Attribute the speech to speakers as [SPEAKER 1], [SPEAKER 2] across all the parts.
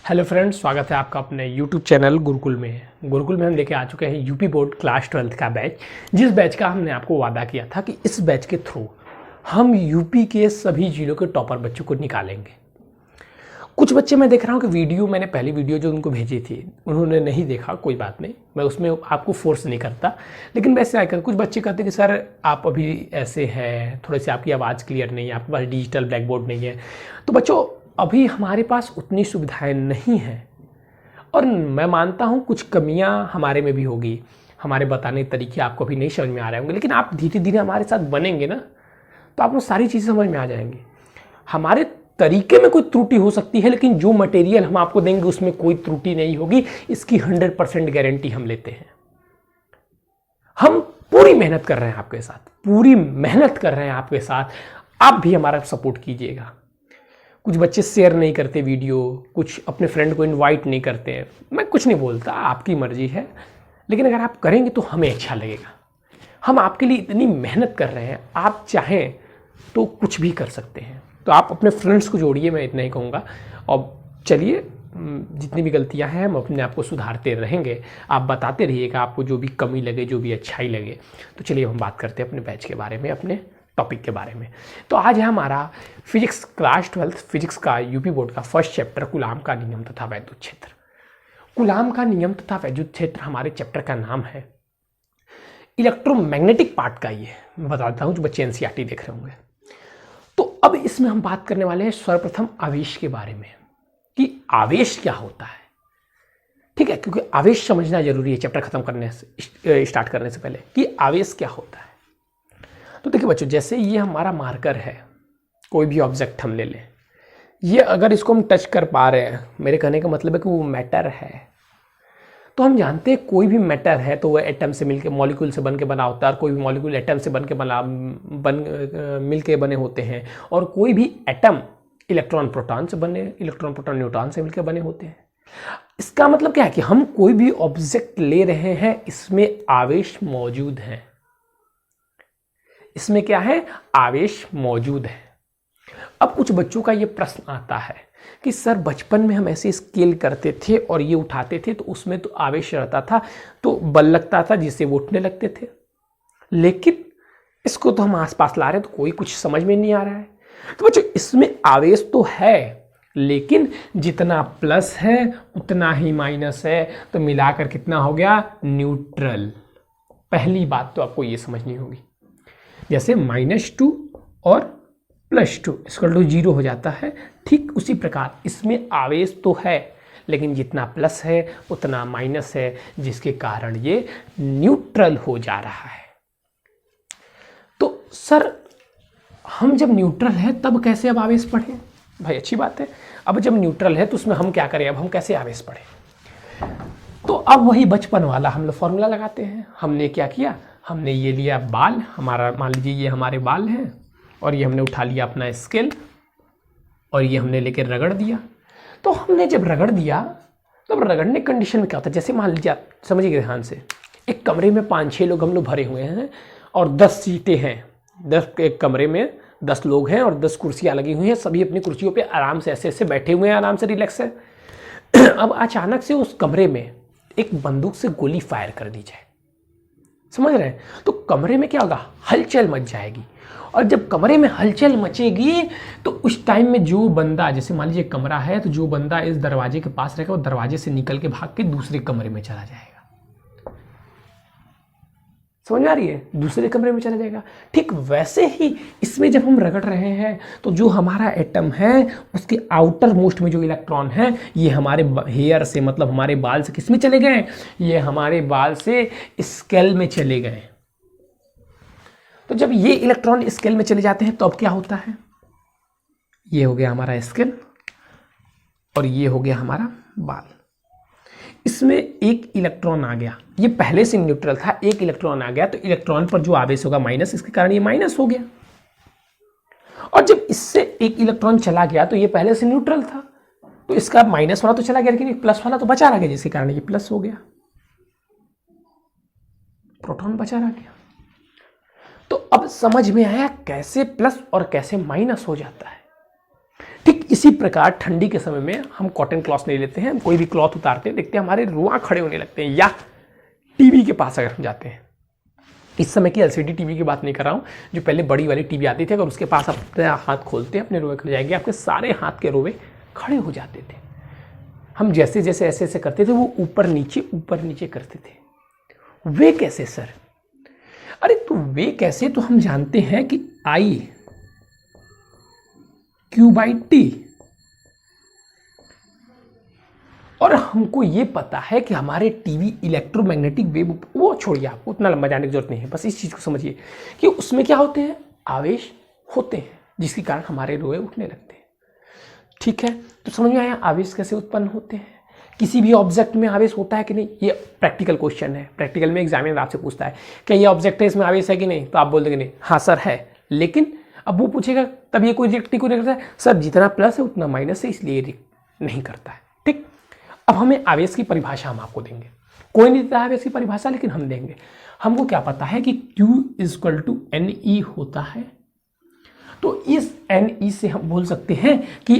[SPEAKER 1] Hello friends, स्वागत है आपका अपने यूट्यूब चैनल गुरुकुल में। गुरुकुल में हम लेके आ चुके हैं यूपी बोर्ड क्लास 12th का बैच, जिस बैच का हमने आपको वादा किया था कि इस बैच के थ्रू हम यूपी के सभी जिलों के टॉपर बच्चों को निकालेंगे। कुछ बच्चे मैं देख रहा हूँ कि मैंने पहली वीडियो जो उनको भेजी थी उन्होंने नहीं देखा, कोई बात नहीं, मैं उसमें आपको फोर्स नहीं करता। लेकिन वैसे आकर कुछ बच्चे कहते हैं कि सर आप अभी ऐसे हैं, थोड़े से आपकी आवाज़ क्लियर नहीं है, आपके पास डिजिटल ब्लैक बोर्ड नहीं है। तो बच्चों, अभी हमारे पास उतनी सुविधाएं नहीं हैं और मैं मानता हूं कुछ कमियां हमारे में भी होगी, हमारे बताने के तरीके आपको अभी नहीं समझ में आ रहे होंगे, लेकिन आप धीरे धीरे हमारे साथ बनेंगे ना तो आपको सारी चीज़ें समझ में आ जाएंगी। हमारे तरीके में कोई त्रुटि हो सकती है, लेकिन जो मटेरियल हम आपको देंगे उसमें कोई त्रुटि नहीं होगी, इसकी 100% गारंटी हम लेते हैं। हम पूरी मेहनत कर रहे हैं आपके साथ, पूरी मेहनत कर रहे हैं आपके साथ, आप भी हमारा सपोर्ट कीजिएगा। कुछ बच्चे शेयर नहीं करते वीडियो, कुछ अपने फ्रेंड को इनवाइट नहीं करते हैं, मैं कुछ नहीं बोलता, आपकी मर्जी है, लेकिन अगर आप करेंगे तो हमें अच्छा लगेगा। हम आपके लिए इतनी मेहनत कर रहे हैं, आप चाहें तो कुछ भी कर सकते हैं। तो आप अपने फ्रेंड्स को जोड़िए, मैं इतना ही कहूँगा। और चलिए, जितनी भी गलतियां हैं हम अपने आप को सुधारते रहेंगे, आप बताते रहिएगा आपको जो भी कमी लगे, जो भी अच्छाई लगे। तो चलिए हम बात करते हैं अपने बैच के बारे में, अपने टॉपिक के बारे में। तो आज है हमारा फिजिक्स क्लास 12th फिजिक्स का यूपी बोर्ड का फर्स्ट चैप्टर, कूलाम का नियम तथा वैद्युत क्षेत्र। कूलाम का नियम तथा वैद्युत क्षेत्र हमारे चैप्टर का नाम है। इलेक्ट्रोमैग्नेटिक पार्ट का ये मैं बताता हूँ, जो बच्चे एनसीईआरटी देख रहे होंगे। तो अब इसमें हम बात करने वाले हैं सर्वप्रथम आवेश के बारे में, कि आवेश क्या होता है। ठीक है, क्योंकि आवेश समझना जरूरी है चैप्टर खत्म करने से, स्टार्ट करने से पहले, कि आवेश क्या होता है। तो देखिए बच्चों, जैसे ये हमारा मार्कर है, कोई भी ऑब्जेक्ट हम ले लें, ये अगर इसको हम टच कर पा रहे हैं, मेरे कहने का मतलब है कि वो मैटर है। तो हम जानते हैं कोई भी मैटर है तो वह एटम से मिलके, मॉलिक्यूल से बन के बना होता है, और कोई भी मॉलिक्यूल एटम से मिलके बने होते हैं, और कोई भी एटम इलेक्ट्रॉन प्रोटॉन से बने, इलेक्ट्रॉन प्रोटॉन न्यूट्रॉन से मिलकर बने होते हैं। इसका मतलब क्या है कि हम कोई भी ऑब्जेक्ट ले रहे हैं, इसमें आवेश मौजूद है। इसमें क्या है? आवेश मौजूद है। अब कुछ बच्चों का ये प्रश्न आता है कि सर बचपन में हम ऐसे स्केल करते थे और ये उठाते थे तो उसमें तो आवेश रहता था, तो बल लगता था जिससे वो उठने लगते थे, लेकिन इसको तो हम आसपास ला रहे हैं तो कोई कुछ समझ में नहीं आ रहा है। तो बच्चों, इसमें आवेश तो है, लेकिन जितना प्लस है उतना ही माइनस है, तो मिलाकर कितना हो गया? न्यूट्रल। पहली बात तो आपको ये समझनी होगी। जैसे -2 और +2 = 0 हो जाता है, ठीक उसी प्रकार इसमें आवेश तो है, लेकिन जितना प्लस है उतना माइनस है, जिसके कारण ये न्यूट्रल हो जा रहा है। तो सर हम जब न्यूट्रल है तब कैसे अब आवेश पढ़ें? भाई अच्छी बात है, अब जब न्यूट्रल है तो उसमें हम क्या करें, अब हम कैसे आवेश पढ़ें? तो अब वही बचपन वाला हम लोग फॉर्मूला लगाते हैं। हमने क्या किया, हमने ये लिया बाल, हमारा मान लीजिए ये हमारे बाल हैं, और ये हमने उठा लिया अपना स्केल, और ये हमने लेकर रगड़ दिया। तो हमने जब रगड़ दिया, तो रगड़ने कंडीशन में क्या होता है, जैसे मान लीजिए, आप समझिए ध्यान से, एक कमरे में 5-6 लोग हम लोग भरे हुए हैं और 10 सीटें हैं, 10 एक कमरे में 10 लोग हैं और 10 कुर्सियाँ लगी हुई हैं, सभी अपनी कुर्सियों पर आराम से ऐसे ऐसे बैठे हुए हैं, आराम से रिलैक्स है। अब अचानक से उस कमरे में एक बंदूक से गोली फायर कर दी जाए, समझ रहे हैं? तो कमरे में क्या होगा, हलचल मच जाएगी, और जब कमरे में हलचल मचेगी तो उस टाइम में जो बंदा, जैसे मान लीजिए कमरा है, तो जो बंदा इस दरवाजे के पास रहेगा वो दरवाजे से निकल के भाग के दूसरे कमरे में चला जाएगा। समझ में आ रही है? दूसरे कमरे में चला जाएगा। ठीक वैसे ही इसमें जब हम रगड़ रहे हैं तो जो हमारा एटम है उसके आउटर मोस्ट में जो इलेक्ट्रॉन है, ये हमारे हेयर से, मतलब हमारे बाल से किस में चले गए? ये हमारे बाल से स्केल में चले गए। तो जब ये इलेक्ट्रॉन स्केल में चले जाते हैं तो अब क्या होता है, ये हो गया हमारा स्केल और ये हो गया हमारा बाल। इसमें एक इलेक्ट्रॉन आ गया, ये पहले से न्यूट्रल था, एक इलेक्ट्रॉन आ गया, तो इलेक्ट्रॉन पर जो आवेश होगा माइनस, इसके कारण ये माइनस हो गया। और जब इससे एक इलेक्ट्रॉन चला गया तो ये पहले से न्यूट्रल था, तो इसका माइनस वाला तो चला गया, लेकिन प्लस वाला तो बचा रह गया, जिसके कारण ये प्लस हो गया, प्रोटॉन बचा रह गया। तो अब समझ में आया कैसे प्लस और कैसे माइनस हो जाता है। ठीक इसी प्रकार ठंडी के समय में हम कॉटन क्लॉथ नहीं लेते हैं, हम कोई भी क्लॉथ उतारते हैं, देखते हैं हमारे रुआं खड़े होने लगते हैं। या टीवी के पास अगर हम जाते हैं, इस समय की एलसीडी टीवी की बात नहीं कर रहा हूँ, जो पहले बड़ी वाली टीवी आती थी, अगर उसके पास अपने हाथ खोलते हैं अपने रोए खड़े जाएंगे, आपके सारे हाथ के रोए खड़े हो जाते थे। हम जैसे जैसे ऐसे ऐसे करते थे वो ऊपर नीचे करते थे। वे कैसे सर? अरे तो वे कैसे, तो हम जानते हैं कि आई क्यू बाई टी, और हमको ये पता है कि हमारे टीवी इलेक्ट्रोमैग्नेटिक वेव, वो छोड़िए, आपको उतना लंबा जाने की जरूरत नहीं है, बस इस चीज को समझिए कि उसमें क्या होते हैं, आवेश होते हैं, जिसके कारण हमारे रोए उठने लगते हैं। ठीक है, तो समझ में आया आवेश कैसे उत्पन्न होते हैं। किसी भी ऑब्जेक्ट में आवेश होता है कि नहीं, ये प्रैक्टिकल क्वेश्चन है। प्रैक्टिकल में एग्जामिनर आपसे पूछता है क्या ये ऑब्जेक्ट है, इसमें आवेश है कि नहीं, तो आप बोल देंगे नहीं, हाँ सर है। लेकिन अब वो पूछेगा तब ये कोई रिएक्ट नहीं करता है, सर जितना प्लस है उतना माइनस है, इसलिए रिएक्ट नहीं करता है। ठीक, अब हमें आवेश की परिभाषा हम आपको देंगे, कोई नहीं देता है आवेश की परिभाषा, लेकिन हम देंगे। हमको क्या पता है कि Q = NE होता है, तो इस NE से हम बोल सकते हैं कि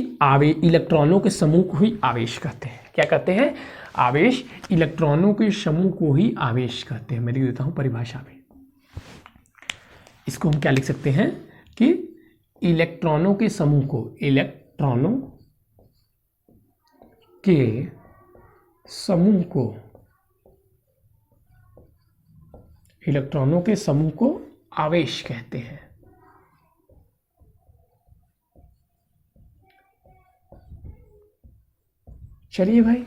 [SPEAKER 1] इलेक्ट्रॉनों के समूह को ही आवेश कहते हैं। क्या कहते हैं? आवेश, इलेक्ट्रॉनों के समूह को ही आवेश कहते हैं। मैं लिख देता हूं परिभाषा में, इसको हम क्या लिख सकते हैं कि इलेक्ट्रॉनों के समूह को, इलेक्ट्रॉनों के समूह को, इलेक्ट्रॉनों के समूह को आवेश कहते हैं। चलिए भाई,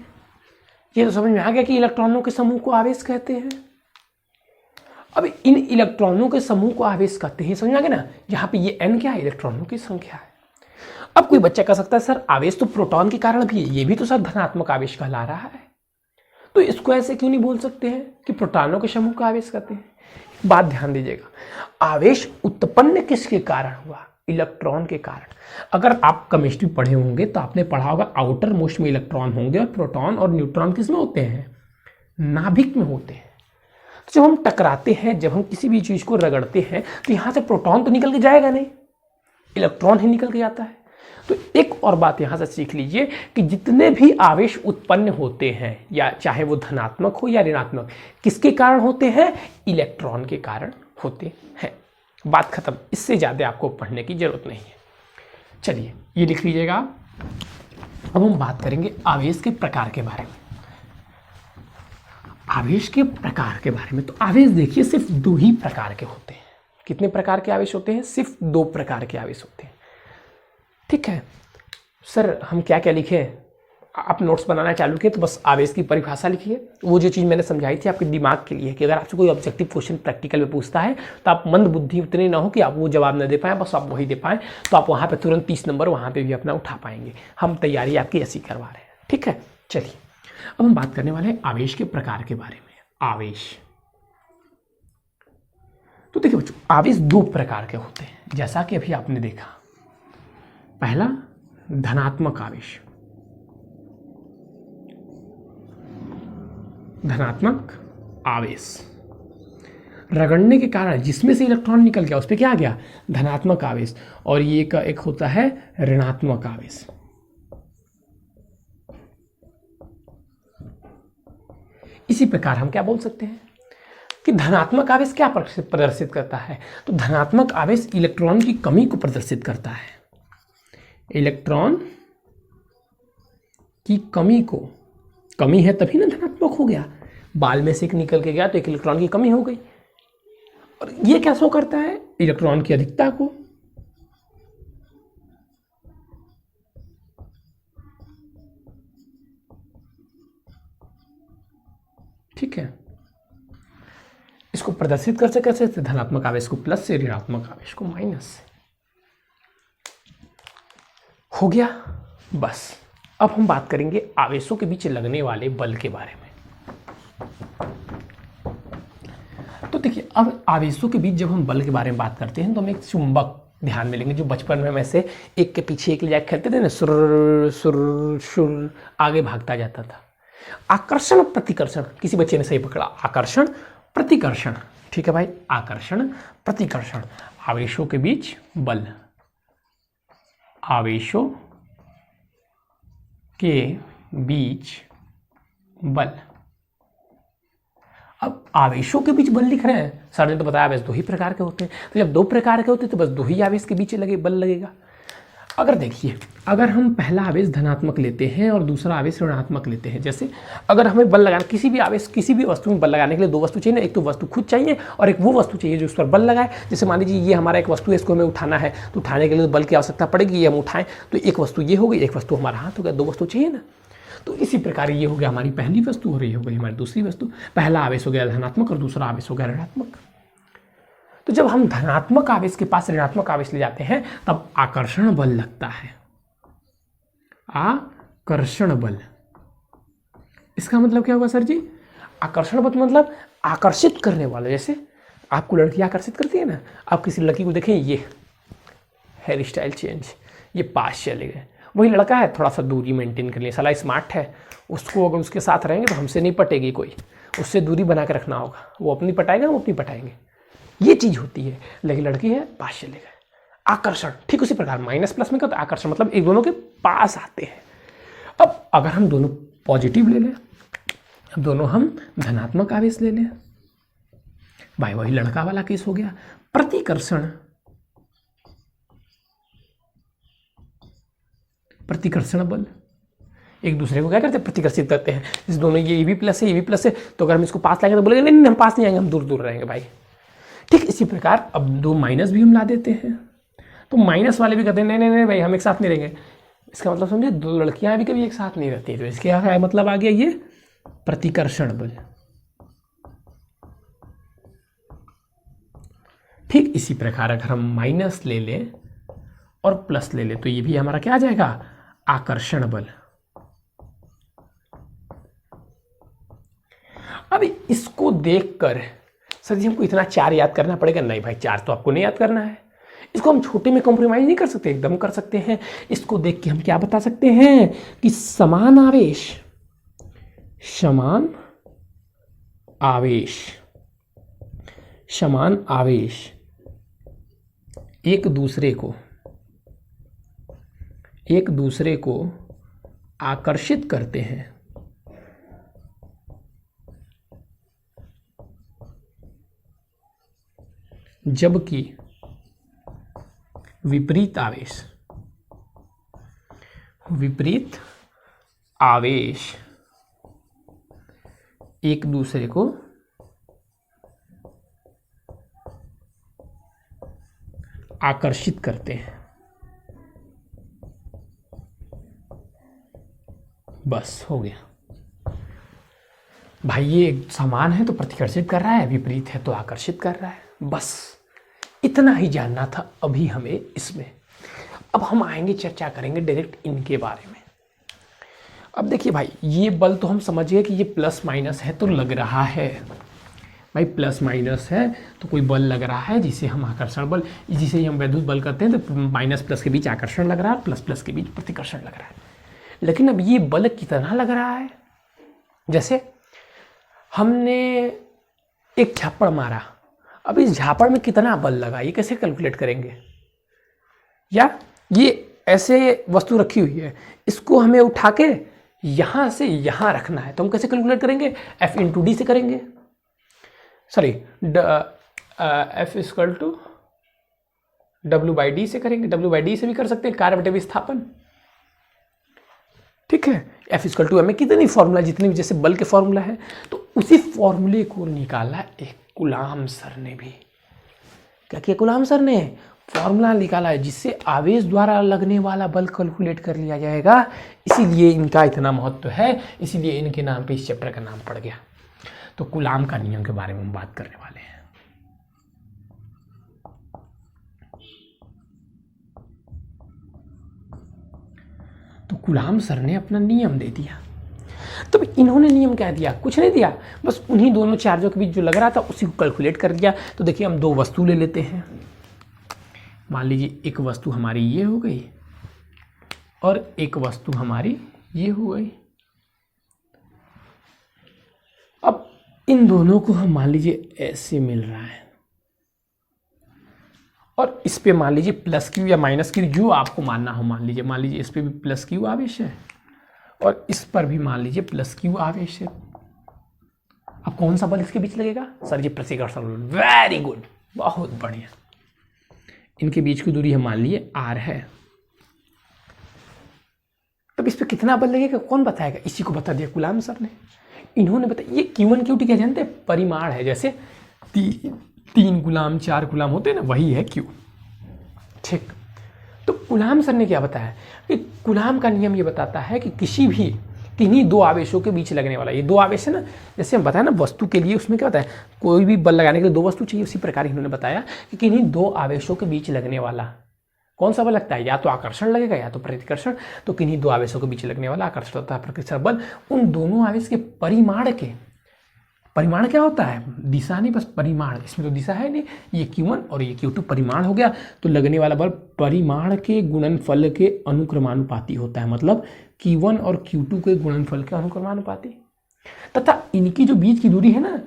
[SPEAKER 1] ये तो समझ में आ गया कि इलेक्ट्रॉनों के समूह को आवेश कहते हैं। अब इन इलेक्ट्रॉनों के समूह को आवेश कहते हैं, समझ में आ गया ना। यहाँ पे ये n क्या है, इलेक्ट्रॉनों की संख्या है। अब कोई बच्चा कह सकता है सर आवेश तो प्रोटॉन के कारण भी है, ये भी तो सर धनात्मक आवेश कहला रहा है, तो इसको ऐसे क्यों नहीं बोल सकते हैं कि प्रोटॉनों के समूह का आवेश कहते हैं। बात ध्यान दीजिएगा, आवेश उत्पन्न किसके कारण हुआ? इलेक्ट्रॉन के कारण। अगर आप केमिस्ट्री पढ़े होंगे तो आपने पढ़ा होगा आउटर मोस्ट में इलेक्ट्रॉन होंगे और प्रोटॉन और न्यूट्रॉन किस में होते हैं? नाभिक में होते हैं। तो जब हम टकराते हैं, जब हम किसी भी चीज को रगड़ते हैं, तो यहां से प्रोटॉन तो निकल के जाएगा नहीं, इलेक्ट्रॉन ही निकल के जाता है। तो एक और बात यहां से सीख लीजिए कि जितने भी आवेश उत्पन्न होते हैं, या चाहे वो धनात्मक हो या ऋणात्मक, किसके कारण होते हैं? इलेक्ट्रॉन के कारण होते हैं। बात खत्म, इससे ज्यादा आपको पढ़ने की जरूरत नहीं है। चलिए ये लिख लीजिएगा। अब हम बात करेंगे आवेश के प्रकार के बारे में। आवेश के प्रकार के बारे में, तो आवेश देखिए सिर्फ दो ही प्रकार के होते हैं। कितने प्रकार के आवेश होते हैं? सिर्फ दो प्रकार के आवेश होते हैं। ठीक है सर, हम क्या क्या लिखें? आप नोट्स बनाना चालू किए तो बस आवेश की परिभाषा लिखिए। वो जो चीज़ मैंने समझाई थी आपके दिमाग के लिए कि अगर आपसे कोई ऑब्जेक्टिव क्वेश्चन प्रैक्टिकल में पूछता है तो आप मंद बुद्धि उतने ना हो कि आप वो जवाब न दे पाएँ, बस आप वही दे पाएँ, तो आप वहाँ पे तुरंत 30 नंबर वहाँ पे भी अपना उठा पाएंगे। हम तैयारी आपकी ऐसी करवा रहे हैं। ठीक है, चलिए अब हम बात करने वाले हैं आवेश के प्रकार के बारे में। आवेश, तो देखिए बच्चों, आवेश दो प्रकार के होते हैं, जैसा कि अभी आपने देखा। पहला धनात्मक आवेश, धनात्मक आवेश रगड़ने के कारण जिसमें से इलेक्ट्रॉन निकल गया उस पर क्या आ गया? धनात्मक आवेश। और ये का एक होता है ऋणात्मक आवेश। इसी प्रकार हम क्या बोल सकते हैं कि धनात्मक आवेश क्या प्रदर्शित करता है? तो धनात्मक आवेश इलेक्ट्रॉन की कमी को प्रदर्शित करता है। इलेक्ट्रॉन की कमी को, कमी है तभी ना धनात्मक हो गया, बाल में से एक निकल के गया तो एक इलेक्ट्रॉन की कमी हो गई। और ये क्या शो करता है? इलेक्ट्रॉन की अधिकता को। ठीक है, इसको प्रदर्शित कर सकते हैं धनात्मक आवेश को प्लस से, ऋणात्मक आवेश को माइनस से। हो गया बस। अब हम बात करेंगे आवेशों के बीच लगने वाले बल के बारे में। तो देखिए, अब आवेशों के बीच जब हम बल के बारे में बात करते हैं तो हम एक चुंबक ध्यान में लेंगे, जो बचपन में हम ऐसे एक के पीछे एक ले जाके खेलते थे ना, सुर सुर सुर आगे भागता जाता था। आकर्षण प्रतिकर्षण, किसी बच्चे ने सही पकड़ा, आकर्षण प्रतिकर्षण। ठीक है भाई, आकर्षण प्रतिकर्षण, आवेशों के बीच बल, आवेशों के बीच बल। अब आवेशों के बीच बल लिख रहे हैं, सर ने तो बताया आवेश दो ही प्रकार के होते हैं, तो जब दो प्रकार के होते हैं तो बस दो ही आवेश के बीच बल लगेगा। अगर देखिए, अगर हम पहला आवेश धनात्मक लेते हैं और दूसरा आवेश ऋणात्मक लेते हैं, जैसे अगर हमें बल लगाना, किसी भी आवेश किसी भी वस्तु में बल लगाने के लिए दो वस्तु चाहिए ना, एक तो वस्तु खुद चाहिए और एक वो वस्तु चाहिए जो उस पर बल लगाए। जैसे मान लीजिए ये हमारा एक वस्तु है, इसको हमें उठाना है, तो उठाने के लिए बल की आवश्यकता पड़ेगी, ये हम उठाएं तो एक वस्तु ये हो गई, एक वस्तु हमारा हाथ हो गया, दो वस्तु चाहिए ना। तो इसी प्रकार ये हो गया हमारी पहली वस्तु और ये हो गई हमारी दूसरी वस्तु। पहला आवेश हो गया धनात्मक और दूसरा आवेश हो गया ऋणात्मक। तो जब हम धनात्मक आवेश के पास ऋणात्मक आवेश ले जाते हैं तब आकर्षण बल लगता है, आकर्षण बल। इसका मतलब क्या होगा सर जी? आकर्षण बल मतलब आकर्षित करने वाला। जैसे आपको लड़कियां आकर्षित करती है ना, आप किसी लड़की को देखें, ये हेयर स्टाइल चेंज, ये पास चले गए, वही लड़का है थोड़ा सा दूरी मेंटेन कर लिया, साला स्मार्ट है, उसको अगर उसके साथ रहेंगे तो हमसे नहीं पटेगी कोई, उससे दूरी बना के रखना होगा, वो अपनी पटाएगा हम अपनी पटाएंगे, ये चीज़ होती है। लेकिन लड़की है पास चले गए, आकर्षण। ठीक उसी प्रकार माइनस प्लस में क्या होता है? आकर्षण, मतलब एक दोनों के पास आते हैं। अब अगर हम दोनों पॉजिटिव ले लें, अब दोनों हम धनात्मक आवेश ले लें, भाई वही लड़का वाला केस हो गया। प्रतिकर्षण, प्रतिकर्षण बल, एक दूसरे को क्या करते हैं? प्रतिकर्षित करते हैं। जिस दोनों ये भी प्लस है, ये भी प्लस है, तो अगर हम इसको पास लाएंगे तो बोलेंगे नहीं हम पास नहीं आएंगे, हम दूर दूर रहेंगे भाई। ठीक इसी प्रकार अब दो माइनस भी हम ला देते हैं, तो माइनस वाले भी कहते हैं नहीं नहीं नहीं भाई हम एक साथ नहीं रहेंगे। इसका मतलब समझे, दो लड़कियां भी कभी एक साथ नहीं रहती, तो इसके क्या मतलब आ गया? ये प्रतिकर्षण बल। ठीक इसी प्रकार अगर हम माइनस ले लें और प्लस ले लें तो ये भी हमारा क्या आ जाएगा? आकर्षण बल। अब इसको देखकर सर जी हमको इतना चार याद करना पड़ेगा? नहीं भाई, चार तो आपको नहीं याद करना है, इसको हम छोटे में कॉम्प्रोमाइज नहीं कर सकते, एकदम कर सकते हैं। इसको देख के हम क्या बता सकते हैं कि समान आवेश, समान आवेश, समान आवेश एक दूसरे को आकर्षित करते हैं, जबकि विपरीत आवेश एक दूसरे को आकर्षित करते हैं। बस हो गया भाई, ये समान है तो प्रतिकर्षित कर रहा है, विपरीत है तो आकर्षित कर रहा है, बस इतना ही जानना था अभी हमें इसमें। अब हम आएंगे, चर्चा करेंगे डायरेक्ट इनके बारे में। अब देखिए भाई, ये बल तो हम समझ गए कि ये प्लस माइनस है तो लग रहा है भाई, प्लस माइनस है तो कोई बल लग रहा है जिसे हम आकर्षण बल, जिसे हम वैद्युत बल करते हैं, तो माइनस प्लस के बीच आकर्षण लग रहा है, प्लस प्लस के बीच प्रतिकर्षण लग रहा है। लेकिन अब ये बल कितना लग रहा है? जैसे हमने एक झापड़ मारा, अब इस झापड़ में कितना बल लगा ये कैसे कैलकुलेट करेंगे? या ये ऐसे वस्तु रखी हुई है, इसको हमें उठा के यहां से यहां रखना है, तो हम कैसे कैलकुलेट करेंगे? F इंटू डी से करेंगे, sorry F equal to W/D से करेंगे। W/D से भी कर सकते हैं, कार्य बटे विस्थापन। ठीक है, F इक्वल टू हमें कितनी फॉर्मूला, जितनी भी जैसे बल के फॉर्मूला है, तो उसी फॉर्मूले को निकाला एक कुलाम सर ने भी। क्या किया कुलाम सर ने? फॉर्मूला निकाला है जिससे आवेश द्वारा लगने वाला बल कैलकुलेट कर लिया जाएगा। इसीलिए इनका इतना महत्व है, इसीलिए इनके नाम पे इस चैप्टर का नाम पड़ गया। तो कुलाम का नियम के बारे में हम बात करने वाले हैं। तो कुलाम सर ने अपना नियम दे दिया। तो इन्होंने नियम क्या दिया? कुछ नहीं दिया, बस उन्हीं दोनों चार्जों के बीच जो लग रहा था उसी को कैलकुलेट कर दिया। तो देखिए हम दो वस्तु ले लेते हैं, मान लीजिए एक वस्तु हमारी ये हो गई और एक वस्तु हमारी ये हो गई। अब इन दोनों को हम मान लीजिए ऐसे मिल रहा है और इस पे मान लीजिए प्लस क्यू या माइनस क्यू, जो आपको मानना हो मान लीजिए इस पे भी प्लस क्यू आवेश है और इस पर भी मान लीजिए प्लस क्यू आवेश है। अब कौन सा बल इसके बीच लगेगा? सर जी प्रतिकर्षण बल। वेरी गुड, बहुत बढ़िया। इनके बीच की दूरी हम मान लिए r है। तब इस पे कितना बल लगेगा कौन बताएगा? इसी को बता दिया कूलाम सर ने। इन्होंने बताया ये Q1 Q2 क्या जानते हैं? परिमाण है। जैसे 3 कूलाम 4 कूलाम होते हैं ना, वही है Q। ठीक, तो कूलाम सर ने क्या बताया कि कूलाम का नियम ये बताता है कि किसी भी किन्हीं दो आवेशों के बीच लगने वाला, ये दो आवेश है ना, जैसे हम बताया ना वस्तु के लिए, उसमें क्या होता है कोई भी बल लगाने के लिए दो वस्तु चाहिए, उसी प्रकार इन्होंने बताया कि किन्हीं दो आवेशों के बीच लगने वाला कौन सा बल लगता है? या तो आकर्षण लगेगा या तो प्रतिकर्षण। तो किन्हीं दो आवेशों के बीच लगने वाला आकर्षण तथा प्रतिकर्षण बल उन दोनों आवेश के परिमाण के, परिमाण क्या होता है? दिशा नहीं, बस परिमाण। इसमें तो दिशा है नहीं, ये Q1 और ये Q2 परिमाण हो गया। तो लगने वाला बल परिमाण के गुणनफल के अनुक्रमानुपाती होता है, मतलब Q1 और Q2 के गुणनफल के अनुक्रमानुपाती। तथा इनकी जो बीच की दूरी है ना,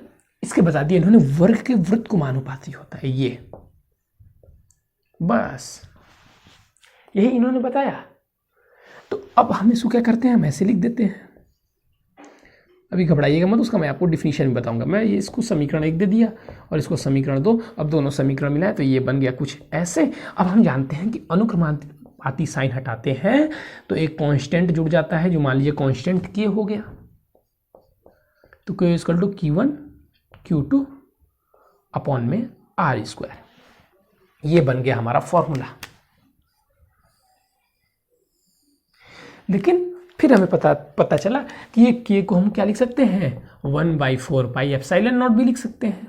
[SPEAKER 1] इसके बता दिया इन्होंने, वर्ग के वृत्तकुमानुपाती होता है ये। बस यही इन्होंने बताया। तो अब हम इसको क्या करते हैं, हम ऐसे लिख देते हैं। अभी घबराइएगा मत, उसका मैं आपको डिफिनीशन बताऊंगा। मैं ये इसको समीकरण 1 दे दिया और इसको समीकरण 2। अब दोनों समीकरण मिलाए तो ये बन गया कुछ ऐसे। अब हम जानते हैं कि अनुक्रमानुपाती साइन हटाते हैं तो एक कांस्टेंट जुड़ जाता है, जो मान लीजिए कांस्टेंट K हो गया। तो K equal to Q1 Q2 upon में R²। ये बन गया हमारा फॉर्मूला। लेकिन फिर हमें पता चला कि ये K को हम क्या लिख सकते हैं, 1/4 पाई एप्सिलॉन नॉट भी लिख सकते हैं।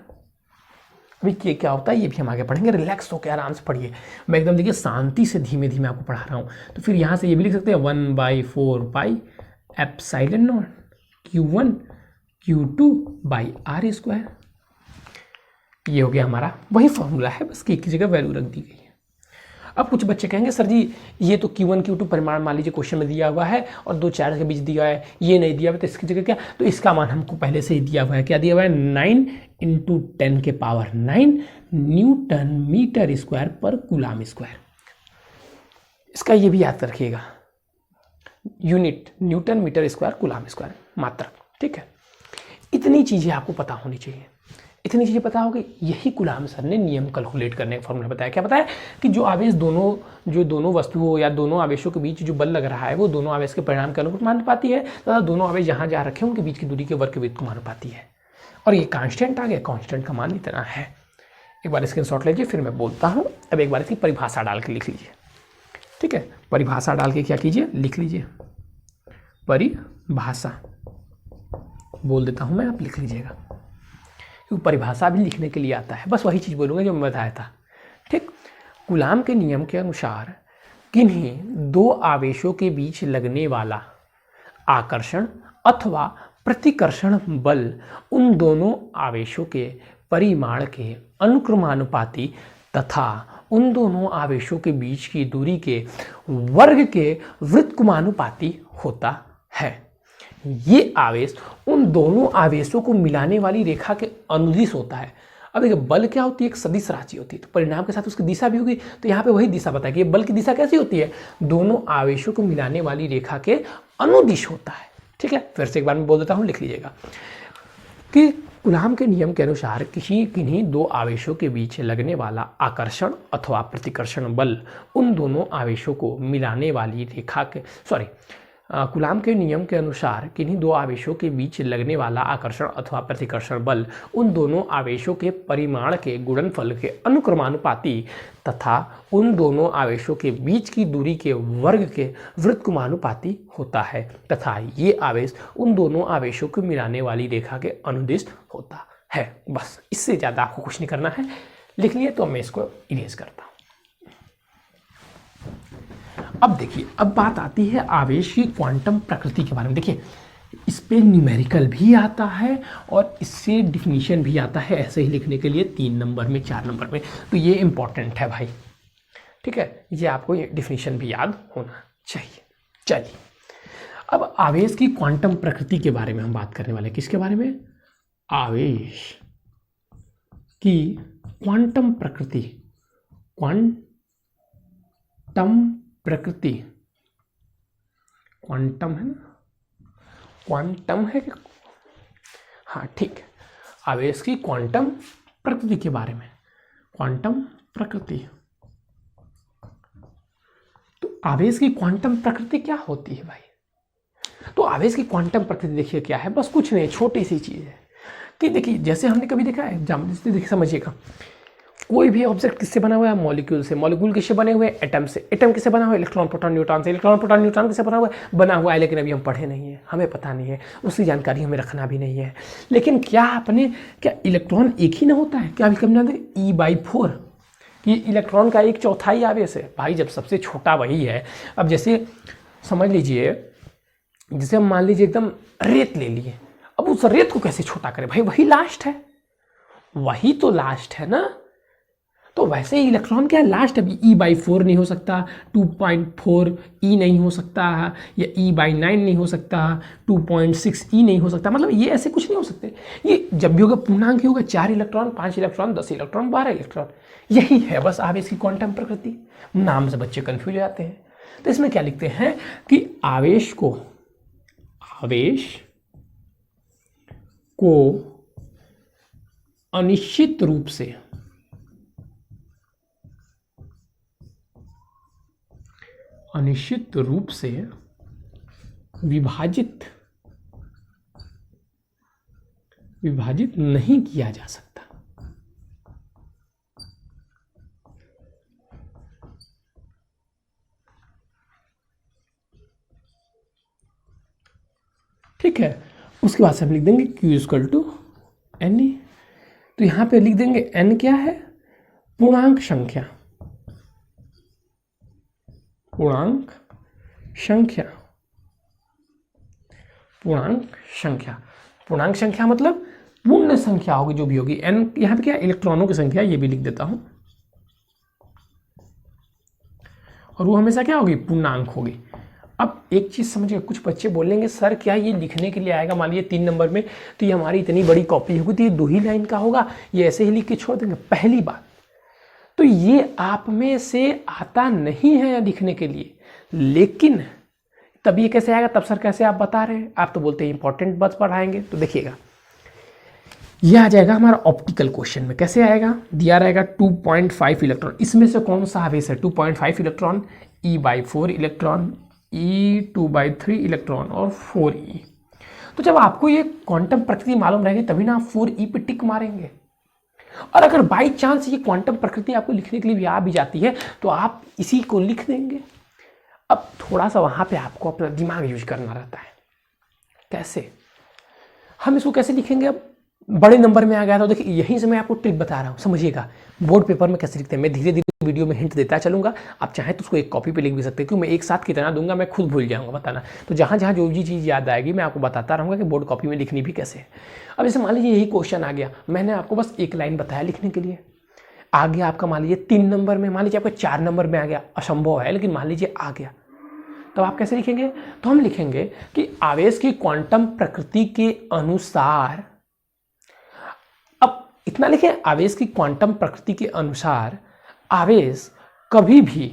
[SPEAKER 1] अभी K क्या होता है ये भी हम आगे पढ़ेंगे, रिलैक्स होकर आराम से पढ़िए। मैं एकदम देखिए शांति से धीमे धीमे आपको पढ़ा रहा हूँ। तो फिर यहाँ से ये भी लिख सकते हैं 1/4 pi epsilon naught Q1 Q2 by R²। ये हो गया हमारा वही फॉर्मूला है, बस K की जगह वैल्यू रख दी गई है। अब कुछ बच्चे कहेंगे सर जी ये तो Q1 Q2 परिमाण मान लीजिए क्वेश्चन में दिया हुआ है और 2 4 के बीच दिया है, ये नहीं दिया हुआ, तो इसकी जगह क्या? तो इसका मान हमको पहले से ही दिया हुआ है। क्या दिया हुआ है? 9 × 10 के पावर 9 न्यूटन मीटर स्क्वायर पर कूलाम स्क्वायर। इसका ये भी याद रखिएगा, unit newton metre square coulomb square मात्रक। ठीक है, इतनी चीजें आपको पता होनी चाहिए। इतनी चीज़ें पता होगी, यही कूलाम सर ने नियम कैलकुलेट करने का फॉर्मूला बताया। क्या बताया कि जो आवेश दोनों वस्तुओं या दोनों आवेशों के बीच जो बल लग रहा है वो दोनों आवेश के परिणाम के अनुपाती है, तथा दोनों आवेश जहाँ जहाँ रखे उनके बीच की दूरी के वर्ग के व्युत्क्रमानुपाती है। और ये कांस्टेंट आ गया, कांस्टेंट का मान इतना है। एक बार स्क्रीनशॉट लीजिए, फिर मैं बोलता हूँ। अब एक बार इसकी परिभाषा डाल के लिख लीजिए। ठीक है, परिभाषा डाल के क्या कीजिए, लिख लीजिए परिभाषा। बोल देता हूँ मैं, आप लिख लीजिएगा, क्योंकि परिभाषा भी लिखने के लिए आता है। बस वही चीज़ बोलूँगा जो मैं बताया था। ठीक, कूलाम के नियम के अनुसार किन्हीं दो आवेशों के बीच लगने वाला आकर्षण अथवा प्रतिकर्षण बल उन दोनों आवेशों के परिमाण के अनुक्रमानुपाती तथा उन दोनों आवेशों के बीच की दूरी के वर्ग के व्युत्क्रमानुपाती होता है। ये आवेश उन दोनों आवेशों को मिलाने वाली रेखा के अनुदिश होता है। अब देखिए बल क्या होती है, एक सदिश राशि होती है, तो परिणाम के साथ उसकी दिशा भी होगी। तो यहाँ पे वही दिशा बताया कि बल की दिशा कैसी होती है, दोनों आवेशों को मिलाने वाली रेखा के अनुदिश होता है। ठीक है, फिर से एक बार मैं बोल देता हूँ, लिख लीजिएगा कि कूलाम के नियम के अनुसार किन्हीं दो आवेशों के बीच लगने वाला आकर्षण अथवा प्रतिकर्षण बल उन दोनों आवेशों को मिलाने वाली रेखा के कूलाम के नियम के अनुसार किन्हीं दो आवेशों के बीच लगने वाला आकर्षण अथवा प्रतिकर्षण बल उन दोनों आवेशों के परिमाण के गुणनफल के अनुक्रमानुपाती तथा उन दोनों आवेशों के बीच की दूरी के वर्ग के व्युत्क्रमानुपाती होता है, तथा ये आवेश उन दोनों आवेशों को मिलाने वाली रेखा के अनुदिश होता है। बस इससे ज़्यादा आपको कुछ नहीं करना है। लिख लिए तो मैं इसको इरेज करता हूँ। अब देखिए, अब बात आती है आवेश की क्वांटम प्रकृति के बारे में। देखिए इस पे न्यूमेरिकल भी आता है और इससे डिफिनीशन भी आता है, ऐसे ही लिखने के लिए 3 नंबर में 4 नंबर में। तो ये इंपॉर्टेंट है भाई। ठीक है, ये आपको ये डिफिनीशन भी याद होना चाहिए। चलिए अब आवेश की क्वांटम प्रकृति के बारे में हम बात करने वाले हैं। किसके बारे में? आवेश की क्वांटम प्रकृति। क्वांटम प्रकृति, क्वांटम है ना, क्वांटम है कि, हाँ ठीक है, आवेश की क्वांटम प्रकृति के बारे में, क्वांटम प्रकृति। तो आवेश की क्वांटम प्रकृति क्या होती है भाई? तो आवेश की क्वांटम प्रकृति देखिए क्या है, बस कुछ नहीं, छोटी सी चीज़ है कि देखिए जैसे हमने कभी देखा है, देखिए समझिएगा, कोई भी ऑब्जेक्ट किससे बना हुआ है? मॉलिक्यूल से। मॉलिक्यूल किससे बने हुए हैं? एटम से। एटम किससे बना हुआ है? इलेक्ट्रॉन प्रोटॉन न्यूट्रॉन से। इलेक्ट्रॉन प्रोटॉन न्यूट्रॉन किससे बना हुआ है? बना हुआ है, लेकिन अभी हम पढ़े नहीं है, हमें पता नहीं है, उसकी जानकारी हमें रखना भी नहीं है। लेकिन क्या आपने, क्या इलेक्ट्रॉन एक ही ना होता है? क्या अभी कम जानते हैं E/4 कि इलेक्ट्रॉन का 1/4 आवेश है भाई, जब सबसे छोटा वही है। अब जैसे समझ लीजिए, जैसे हम मान लीजिए एकदम रेत ले लिए, अब उस रेत को कैसे छोटा करें भाई? वही लास्ट है, वही तो लास्ट है ना। तो वैसे ही इलेक्ट्रॉन क्या है? लास्ट है। E/4 नहीं हो सकता, 2.4 E नहीं हो सकता, या E/9 नहीं हो सकता, 2.6 E नहीं हो सकता। मतलब ये ऐसे कुछ नहीं हो सकते। ये जब भी होगा पूर्णांक ही होगा, 4 इलेक्ट्रॉन, 5 इलेक्ट्रॉन, 10 इलेक्ट्रॉन, 12 इलेक्ट्रॉन, यही है बस आवेश की क्वांटम प्रकृति। नाम से बच्चे कंफ्यूज हो जाते हैं। तो इसमें क्या लिखते हैं कि आवेश को अनिश्चित रूप से विभाजित नहीं किया जा सकता। ठीक है, उसके बाद से हम लिख देंगे Q=NE। तो यहां पे लिख देंगे N क्या है? पूर्णांक संख्या, पूर्णांक संख्या मतलब पूर्ण संख्या होगी जो भी होगी। N यहां पे क्या है? इलेक्ट्रॉनों की संख्या, ये भी लिख देता हूं, और वो हमेशा क्या होगी? पूर्णांक होगी। अब एक चीज समझिए, कुछ बच्चे बोलेंगे सर क्या ये लिखने के लिए आएगा? मान लीजिए 3 नंबर में, तो ये हमारी इतनी बड़ी कॉपी होगी तो ये 2 ही लाइन का होगा, ये ऐसे ही लिख के छोड़ देंगे। पहली बात तो ये आप में से आता नहीं है लिखने के लिए, लेकिन तब ये कैसे आएगा? तब सर कैसे आप बता रहे हैं? आप तो बोलते हैं इंपॉर्टेंट बस पढ़ाएंगे। तो देखिएगा, ये आ जाएगा हमारा ऑप्टिकल क्वेश्चन में। कैसे आएगा? दिया रहेगा 2.5 इलेक्ट्रॉन, इसमें से कौन सा आवेश है? 2.5 electron, E/4 electron, E2/3 electron और 4E। तो जब आपको ये क्वांटम प्रकृति मालूम रहेगी तभी ना आप 4E पे टिक मारेंगे। और अगर बाई चांस ये क्वांटम प्रकृति आपको लिखने के लिए भी आ भी जाती है तो आप इसी को लिख देंगे। अब थोड़ा सा वहां पे आपको अपना दिमाग यूज करना रहता है। कैसे? हम इसको कैसे लिखेंगे? अब बड़े नंबर में आ गया तो देखिए, यहीं से मैं आपको ट्रिक बता रहा हूँ, समझिएगा। बोर्ड पेपर में कैसे लिखते हैं मैं धीरे धीरे वीडियो में हिंट देता चलूंगा। आप चाहें तो उसको एक कॉपी पे लिख भी सकते हैं, क्योंकि मैं एक साथ कितना दूंगा मैं खुद भूल जाऊंगा बताना। तो जहाँ जहाँ जो भी चीज़ याद आएगी मैं आपको बताता रहूँगा कि बोर्ड कॉपी में लिखनी भी कैसे है। अब जैसे मान लीजिए यही क्वेश्चन आ गया, मैंने आपको बस एक लाइन बताया लिखने के लिए, आ गया आपका मान लीजिए 3 नंबर में, मान लीजिए आपका 4 नंबर में आ गया, असंभव है लेकिन मान लीजिए आ गया, तो आप कैसे लिखेंगे? तो हम लिखेंगे कि आवेश की क्वांटम प्रकृति के अनुसार, अब इतना लिखें, आवेश की क्वांटम प्रकृति के अनुसार आवेश कभी भी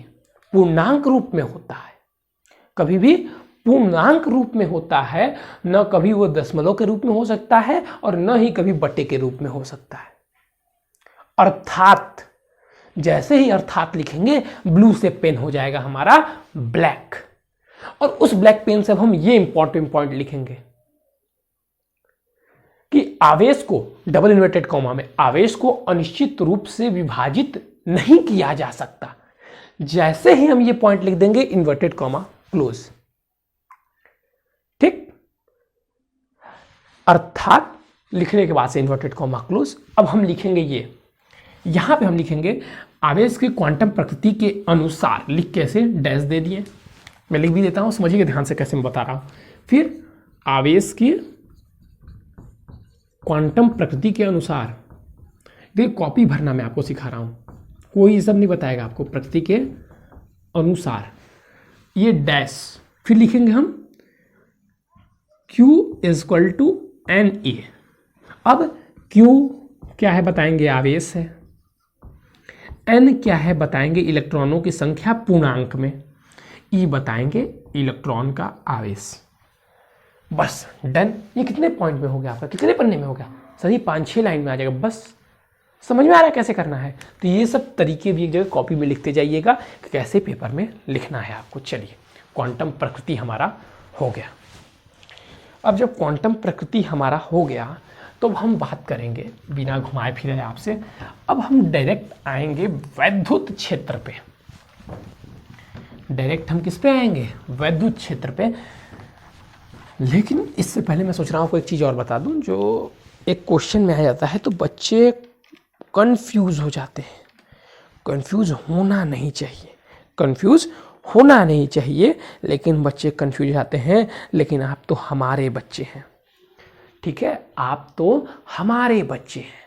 [SPEAKER 1] पूर्णांक रूप में होता है, कभी भी पूर्णांक रूप में होता है, न कभी वो दशमलव के रूप में हो सकता है और न ही कभी बटे के रूप में हो सकता है। अर्थात जैसे ही अर्थात लिखेंगे, ब्लू से पेन हो जाएगा हमारा ब्लैक, और उस ब्लैक पेन से हम ये इंपॉर्टेंट पॉइंट लिखेंगे कि आवेश को, डबल इन्वर्टेड कॉमा में, आवेश को अनिश्चित रूप से विभाजित नहीं किया जा सकता। जैसे ही हम ये पॉइंट लिख देंगे, इन्वर्टेड कॉमा क्लोज, ठीक। अर्थात लिखने के बाद से इन्वर्टेड कॉमा क्लोज। अब हम लिखेंगे ये, यहां पे हम लिखेंगे आवेश की क्वांटम प्रकृति के अनुसार, लिख कैसे? डैश दे दिए, मैं लिख भी देता हूं, समझिए ध्यान से कैसे मैं बता रहा हूं। फिर आवेश की क्वांटम प्रकृति के अनुसार, देखिए कॉपी भरना मैं आपको सिखा रहा हूं, कोई सब नहीं बताएगा आपको। प्रकृति के अनुसार, ये डैश, फिर लिखेंगे हम Q=NA। अब Q क्या है बताएंगे? आवेश है। N क्या है बताएंगे? इलेक्ट्रॉनों की संख्या पूर्णांक में। E बताएंगे इलेक्ट्रॉन का आवेश। बस डन। ये कितने पॉइंट में हो गया आपका, कितने पन्ने में हो गया सर? ये 5-6 लाइन में आ जाएगा। बस समझ में आ रहा है कैसे करना है? तो ये सब तरीके भी एक जगह कॉपी में लिखते जाइएगा कि कैसे पेपर में लिखना है आपको। चलिए, क्वांटम प्रकृति हमारा हो गया। अब जब क्वांटम प्रकृति हमारा हो गया तो हम बात करेंगे बिना घुमाए फिरे आपसे। अब हम डायरेक्ट आएंगे वैद्युत क्षेत्र पे। डायरेक्ट हम किस पे आएंगे? वैद्युत क्षेत्र पे। लेकिन इससे पहले मैं सोच रहा हूँ कोई एक चीज़ और बता दूँ, जो एक क्वेश्चन में आ जाता है तो बच्चे कंफ्यूज हो जाते हैं। कंफ्यूज होना नहीं चाहिए, कंफ्यूज होना नहीं चाहिए, लेकिन बच्चे कंफ्यूज जाते हैं। लेकिन आप तो हमारे बच्चे हैं, ठीक है? आप तो हमारे बच्चे हैं।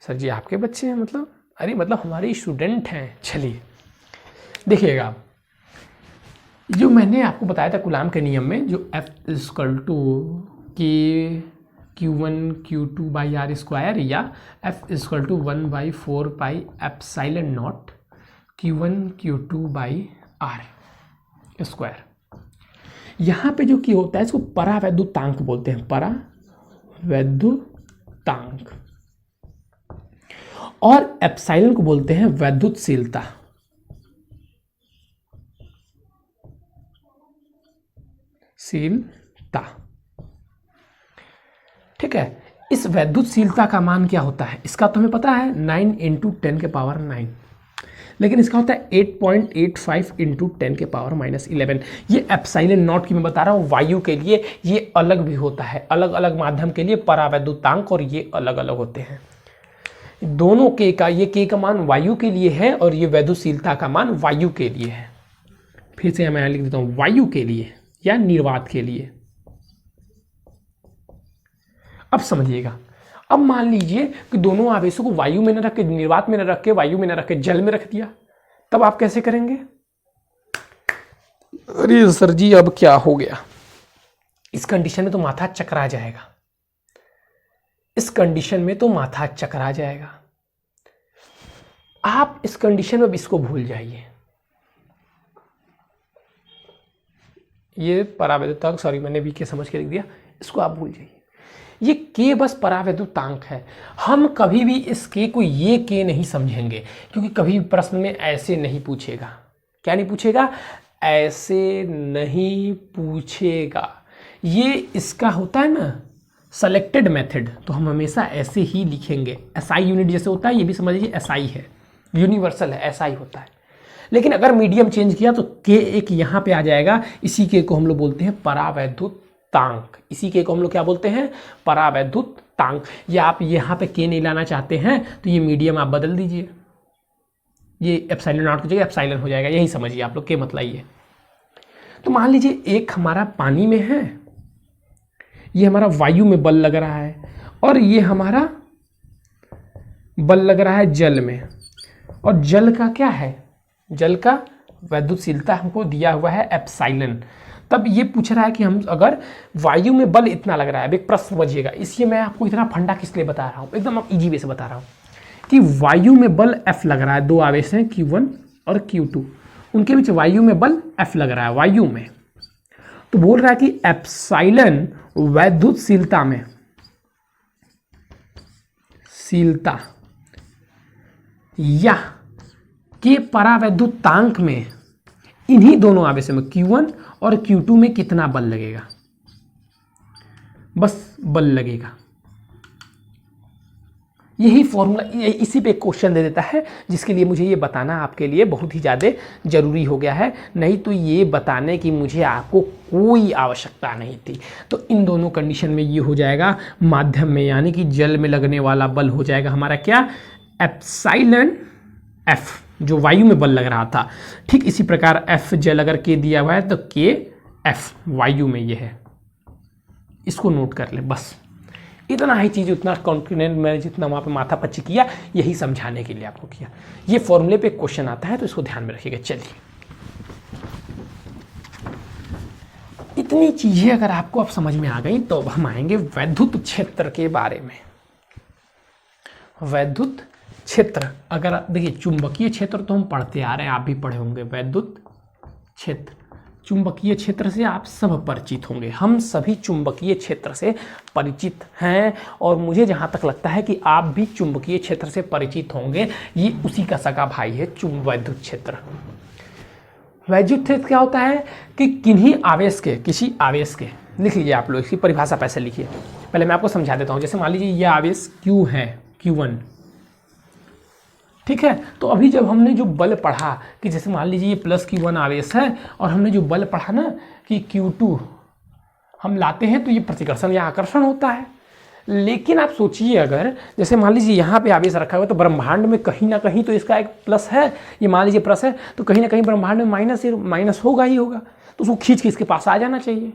[SPEAKER 1] सर जी आपके बच्चे हैं मतलब? अरे मतलब हमारे स्टूडेंट हैं। चलिए देखिएगा, जो मैंने आपको बताया था कूलाम के नियम में, जो F = Q1 Q2 by R square या F = 1/4 pi epsilon naught Q1 Q2 by R square. यहाँ पे जो Q होता है इसको परावैद्युतांक बोलते हैं, परावैद्युतांक। और एप्सिलॉन को बोलते हैं वैद्युतशीलता। शीलता, ठीक है? इस वैद्युतशीलता का मान क्या होता है इसका तो हमें पता है, 9 × 10⁻⁹। लेकिन इसका होता है 8.85 × 10⁻⁻11। ये एप्सिलॉन नॉट की मैं बता रहा हूँ वायु के लिए, ये अलग भी होता है। अलग अलग माध्यम के लिए परावैद्युतांक और ये अलग अलग होते हैं। दोनों के का, ये के का मान वायु के लिए है और ये वैद्युतशीलता का मान वायु के लिए है। फिर से मैं लिख देता हूँ, वायु के लिए या निर्वात के लिए। अब समझिएगा, अब मान लीजिए कि दोनों आवेशों को वायु में न रख के, निर्वात में न रख के, वायु में न रख के जल में रख दिया, तब आप कैसे करेंगे? अरे सर जी अब क्या हो गया? इस कंडीशन में तो माथा चकरा जाएगा। इस कंडीशन में तो माथा चकरा जाएगा। आप इस कंडीशन में इसको भूल जाइए। ये परावैद्युतांक, सॉरी मैंने भी के समझ के लिख दिया, इसको आप भूल जाइए। ये के बस परावैद्युतांक है। हम कभी भी इस के को ये के नहीं समझेंगे, क्योंकि कभी प्रश्न में ऐसे नहीं पूछेगा। क्या नहीं पूछेगा? ऐसे नहीं पूछेगा। ये इसका होता है ना सेलेक्टेड मेथड, तो हम हमेशा ऐसे ही लिखेंगे। एसआई यूनिट जैसे होता है, ये भी समझ लीजिए एसआई है, यूनिवर्सल है, एसआई होता है। लेकिन अगर मीडियम चेंज किया तो के एक यहाँ पे आ जाएगा। इसी के को हम लोग बोलते हैं परावैद्युतांक। इसी के को हम लोग क्या बोलते हैं? परावैद्युतांक। या आप यहाँ पे के नहीं लाना चाहते हैं तो ये मीडियम आप बदल दीजिए, ये एप्सिलॉन नॉट की जगह एप्सिलॉन हो जाएगा। यही समझिए आप लोग के मतलब ये। तो मान लीजिए एक हमारा पानी में है, ये हमारा वायु में बल लग रहा है, और ये हमारा बल लग रहा है जल में। और जल का क्या है? जल का वैद्युतशीलता हमको दिया हुआ है एप्सिलॉन। तब ये पूछ रहा है कि हम अगर वायु में बल इतना लग रहा है, अब एक प्रश्न समझिएगा, इसलिए मैं आपको इतना फंडा किस लिए बता रहा हूँ, एकदम इजी वे से बता रहा हूँ कि वायु में बल F लग रहा है। दो आवेश हैं Q1 और Q2, उनके बीच वायु में बल F लग रहा है, वायु में। तो बोल रहा है कि एप्सिलॉन वैद्युतशीलता में, शीलता या के परावैद्युतांक में इन्हीं दोनों आवेशों में Q1 और Q2 में कितना बल लगेगा? बस बल लगेगा। यही फॉर्मूला, इसी पे क्वेश्चन दे देता है, जिसके लिए मुझे ये बताना आपके लिए बहुत ही ज़्यादा जरूरी हो गया है। नहीं तो ये बताने की मुझे आपको कोई आवश्यकता नहीं थी। तो इन दोनों कंडीशन में ये हो जाएगा माध्यम में, यानी कि जल में लगने वाला बल हो जाएगा हमारा क्या? एप्सिलॉन F, जो वायु में बल लग रहा था। ठीक इसी प्रकार F जल अगर के दिया हुआ है तो के F वायु में ये है। इसको नोट कर ले, बस इतना ही चीज़, उतना कॉन्फिडेंट मैंने जितना वहाँ पे माथा पच्ची किया, यही समझाने के लिए आपको किया। ये फॉर्मूले पे क्वेश्चन आता है तो इसको ध्यान में रखिएगा। चलिए, इतनी चीज़ें अगर आपको अब समझ में आ गई तो अब हम आएंगे वैद्युत क्षेत्र के बारे में। वैद्युत क्षेत्र, अगर देखिए चुंबकीय क्षेत्र तो हम पढ़ते आ रहे हैं, आप भी पढ़े होंगे। वैद्युत क्षेत्र, चुंबकीय क्षेत्र से आप सब परिचित होंगे, हम सभी चुंबकीय क्षेत्र से परिचित हैं और मुझे जहाँ तक लगता है कि आप भी चुंबकीय क्षेत्र से परिचित होंगे। ये उसी का सगा भाई है वैद्युत क्षेत्र। वैद्युत क्षेत्र क्या होता है कि किन्हीं आवेश के, किसी आवेश के, लिख लीजिए आप लोग, इसकी परिभाषा पैसे लिखिए। पहले मैं आपको समझा देता हूँ। जैसे मान लीजिए ये आवेश Q है, Q1, ठीक है। तो अभी जब हमने जो बल पढ़ा कि जैसे मान लीजिए ये प्लस Q1 आवेश है और हमने जो बल पढ़ा ना कि Q2 हम लाते हैं तो ये प्रतिकर्षण या आकर्षण होता है। लेकिन आप सोचिए, अगर जैसे मान लीजिए यहाँ पे आवेश रखा हुआ है तो ब्रह्मांड में कहीं ना कहीं तो इसका एक प्लस है, ये मान लीजिए प्लस है, तो कहीं ना कहीं ब्रह्मांड में माइनस होगा ही होगा, तो उसको खींच के इसके पास आ जाना चाहिए,